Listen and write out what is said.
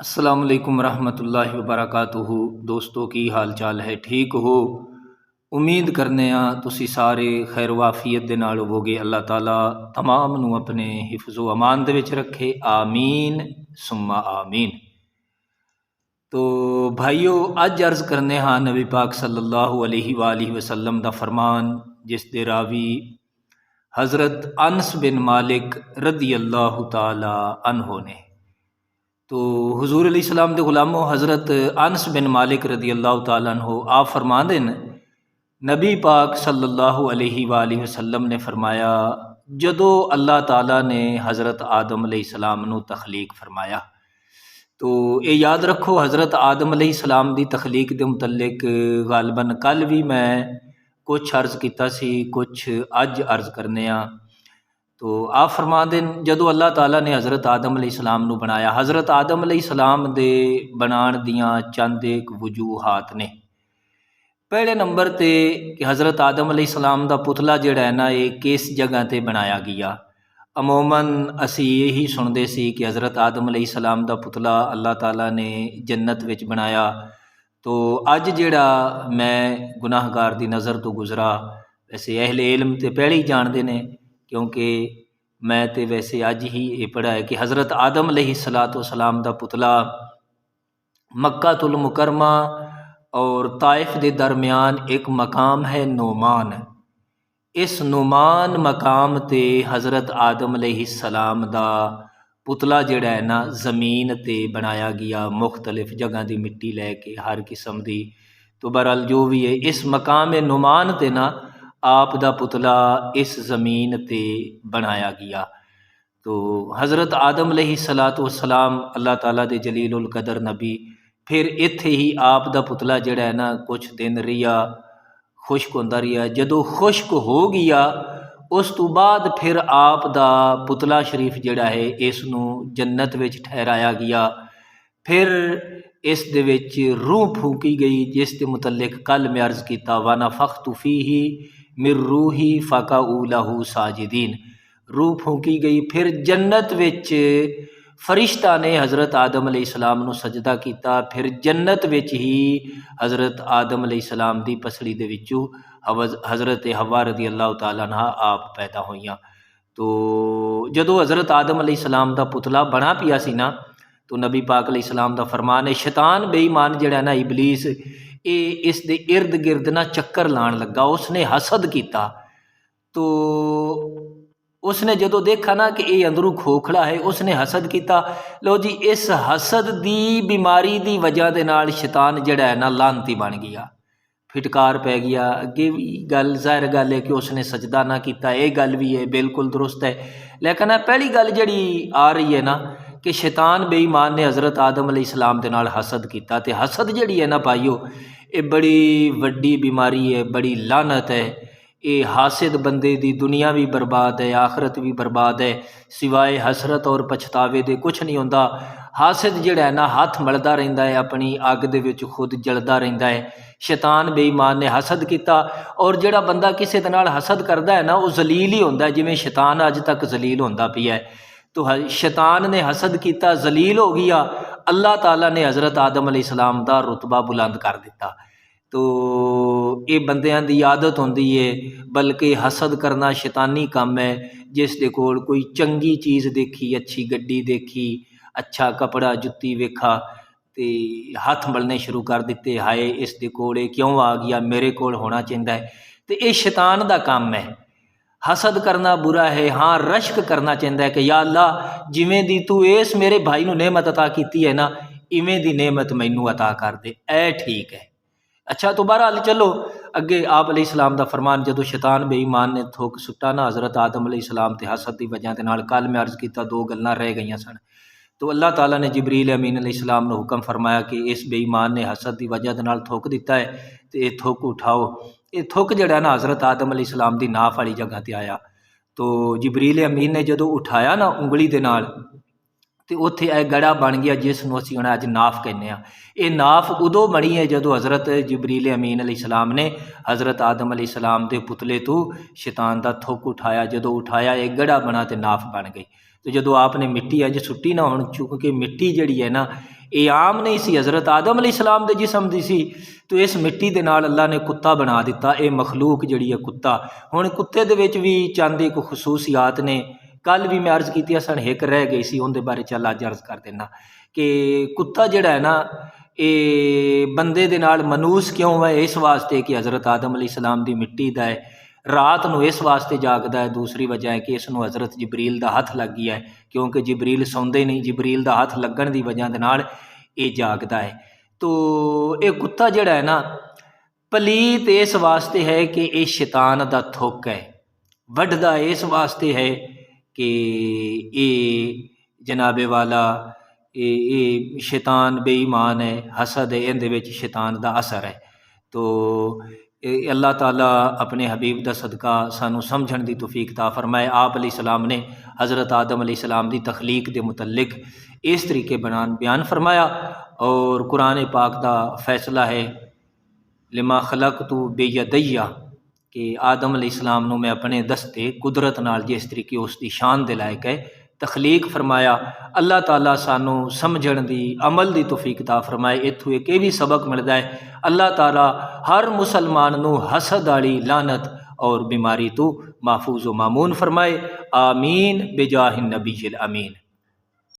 अस्सलाम वालेकुम रहमतुल्लाहि व बरकातुहू। दोस्तों की हाल चाल है, ठीक हो? उम्मीद करने तुसी सारे खैर वाफियत दे नाल होवोगे। अल्लाह ताला तमाम नू अपने हिफ्ज़ो अमान दे विच रखे, आमीन सुम्मा आमीन। तो भाइयों, अज अर्ज़ करने हाँ नबी पाक सल्लल्लाहु अलैहि वालिहि वसल्लम दा फरमान, जिस दे रावी हज़रत अनस बिन मालिक रदी अल्लाह ताला अन्हो ने। तो हुजूर अलैहिस्सलाम दे गुलामों, हज़रत अनस बिन मालिक रदी अल्लाह तआला अन्हु आप फरमाते हैं, नबी पाक सल्लल्लाहु अलैहि वसल्लम ने फरमाया, जदों अल्लाह ताला ने हज़रत आदम अलैहिस्सलाम नू तखलीक फरमाया। तो ये याद रखो, हज़रत आदम अलैहिस्सलाम दी तखलीक दे मुतल्लिक गालबन कल भी मैं कुछ अर्ज़ किया सी, कुछ अज अर्ज़ करने। तो आप फरमा दें, जदों अल्लाह ताला ने हज़रत आदम अलैहिस्सलाम नू बनाया, हज़रत आदम अलैहिस्सलाम दे बनाण दियां चंद एक वजूहात ने। पहले नंबर ते कि हज़रत आदम अलैहिस्सलाम दा पुतला जिहड़ा है ना, ये किस जगह ते बनाया गया। अमूमन असी यही सुनते सी कि हज़रत आदम अलैहिस्सलाम दा पुतला अल्लाह ताला ने जन्नत विच बनाया। तो अज जिहड़ा मैं गुनाहगार दी नज़र तो गुजरा, वैसे अहले इल्म ते पहले ही जानते ने, क्योंकि मैं तो वैसे अज ही ये पढ़ा है कि हज़रत आदम अलैहिस्सलाम दा पुतला मक्कातुल मुकरमा और ताइफ के दरमियान एक मकाम है नोमान। इस नोमान मकाम ते हज़रत आदम अलैहिस्सलाम दा पुतला जिहड़ा है ना, ज़मीन ते बनाया गया, मुख्तलिफ जगह की मिट्टी लैके हर किस्म की। तो बहरहाल जो भी है, इस मकाम नुमान ते ना आप दा पुतला इस ज़मीन ते बनाया गया। तो हज़रत आदम अलैहिस्सलाम अल्लाह ताला दे जलीलुल कदर नबी, फिर इत्थे ही आप दा पुतला जिहड़ा है ना कुछ दिन रिहा, खुश्क होंदा रिहा। जदों खुश्क हो गया, उस तो बाद फिर आप दा पुतला शरीफ जिहड़ा है, इसनूं जन्नत विच ठहराया गया। फिर इस दे विच रूह फूकी गई, जिस दे मुतल्लिक कल मैं अर्ज़ किया, व नफ़ख्तु फ़ीही मिर रूही फ़क़ऊ लहू साजिदीन। रूह फूकी गई, फिर जन्नत विच फरिश्ता ने हज़रत आदम अलैहिस्सलाम नू सजदा किया। फिर जन्नत विच ही हज़रत आदम अलैहिस्सलाम दी पसली दे विचों हज़रत हवा रदी अल्लाह तआला अन्हा आप पैदा होईयां। तो जदों हज़रत आदम अलैहिस्सलाम दा पुतला बना पिया सी ना, तो नबी पाक अलैहिस्सलाम दा फरमान है, शैतान बेईमान जिहड़ा ना, इबलीस, ये इस दे इर्द गिर्द ना चक्कर लाण लगा। उसने हसद किया। तो उसने जदों देखा ना कि ये अंदरों खोखला है, उसने हसद किया। लो जी, इस हसद दी बीमारी दी वजह दे नाल शैतान जिहड़ा है ना लानती बन गया, फिटकार पै गया। अगे भी गल ज़ाहिर गल है कि उसने सजदा ना किया, ये गल भी है, बिल्कुल दुरुस्त है। लेकिन पहली गल जिहड़ी आ रही है ना, कि शैतान बेईमान ने हज़रत आदम अलैहिस्सलाम दे नाल हसद किया। तो हसद जिहड़ी है ना भाईओ, ये बड़ी वड्डी बीमारी है, बड़ी लानत है। ये हासिद बंदे दी दुनिया भी बर्बाद है, आखरत भी बर्बाद है। सिवाए हसरत और पछतावे दे कुछ नहीं होंदा। हासिद जिहड़ा है ना, हाथ मलदा रहिंदा है, अपनी अग दे विच खुद जलदा रहिंदा है। शैतान बेईमान ने हसद किया, और जिहड़ा बंदा किसी दे नाल हसद करदा है ना, वो जलील ही होंदा है, जिवें शैतान अज तक जलील होंदा पिया है। तो शैतान ने हसद किया, जलील हो गया। अल्लाह ताला ने हज़रत आदम अलैहिस्सलाम दा रुतबा बुलंद कर दिता। तो ये बंदियां दी आदत होंदी है, बल्कि हसद करना शैतानी काम है। जिस दे कोल कोई चंगी चीज़ देखी, अच्छी गड्डी देखी, अच्छा कपड़ा जुत्ती वेखा, ते हथ मलने शुरू कर दिते, हाय इस दे कोल क्यों आ गया, मेरे कोल होना चाहिए है। तो ये शैतान दा काम है। हसद करना बुरा है, हाँ रश्क करना चाहिए कि या अल्लाह, जिमें दी तू इस मेरे भाई नू नेमत अता की है ना, इवें दी नेमत मैनू अता कर दे, ए ठीक है। अच्छा, तो बहरहाल चलो अगे आप अलैहिस्सलाम दा फरमान, जदों शैतान बेईमान ने थुक सुट्टा ना हज़रत आदम अलैहिस्सलाम ते हसद की वजह के नाल, कल मैं अर्ज़ किया दो गल्लां रह गई सन। तो अल्लाह ताला ने जिबरील अमीन अलैहिस्सलाम नू हुक्म फरमाया कि इस बेईमान ने हसद की वजह के नाल थुक दिता है, तो ये थुक उठाओ। ये थुक जिहड़ा ना हज़रत आदम अलैहिस्सलाम दी नाफ वाली जगह ते आया। तो जिबरील अमीन ने जदों उठाया ना उंगली दे नाल, तो उत्थे एक गड़ा बन गया, जिसनूं असीं हुण अज नाफ कहने आ। ये नाफ उदों बनी है जदों हज़रत जिबरील अमीन अलैहिस्सलाम ने हज़रत आदम अलैहिस्सलाम के पुतले तो शैतान का थुक उठाया। जदों उठाया, एक गड़ा बना तो नाफ बन गई। तो जो आपने मिट्टी अज सुट्टी ना हुण, क्योंकि मिट्टी जिहड़ी है ना ये आम नहीं सी, हज़रत आदम अलैहिस्सलाम दे जिस्म दी सी, तो इस मिट्टी दे नाल अल्लाह ने कुत्ता बना दिता। ये मखलूक जिहड़ी है कुत्ता, हुण कुत्ते दे विच भी चंद एक खसूसियात ने। कल भी मैं अर्ज़ कीती सन, एक रह गई सी, उहदे बारे चल अज अर्ज़ कर देना कि कुत्ता जिहड़ा है ना ये बंदे दे नाल मनूस क्यों है? इस वास्ते कि हज़रत आदम अलैहिस्सलाम दी मिट्टी दा है, रात नूं इस वास्ते जागदा है। दूसरी वजह है कि इसनूं हज़रत जिबरील दा हथ लग गया है, क्योंकि जिबरील सौंदे नहीं, जिबरील दा हथ लगण दी वजह दे नाल ये जागदा है। तो ये कुत्ता जिहड़ा है ना पलीत इस वास्ते है कि ये शैतान दा थुक है, वढदा इस वास्ते है कि ये जनाबे वाला ये शैतान बेईमान है, हसद है, इहदे विच शैतान दा असर है। तो अल्लाह ताला अपने हबीब दा सदका सानू समझण दी तौफीक ता फरमाए। आप अलैहिस्सलाम ने हज़रत आदम अलैहिस्सलाम दी तखलीक दे मुतल्लिक इस तरीके बयान फरमाया, और कुरान पाक दा फैसला है लिमा खलक़तु बियदैया कि आदम अलैहिस्सलाम नूं मैं अपने दस्ते कुदरत नाल जिस तरीके उसकी शान दे लायक है तखलीक फरमाया। अल्लाह ताला सानू समझण दी अमल दी तौफीक ता फरमाए। इत्थों एक भी सबक मिलता है, अल्लाह ताला हर मुसलमान नू हसद वाली लानत और बीमारी तो महफूज व मामून फरमाए। आमीन बेजाहिन नबील अमीन।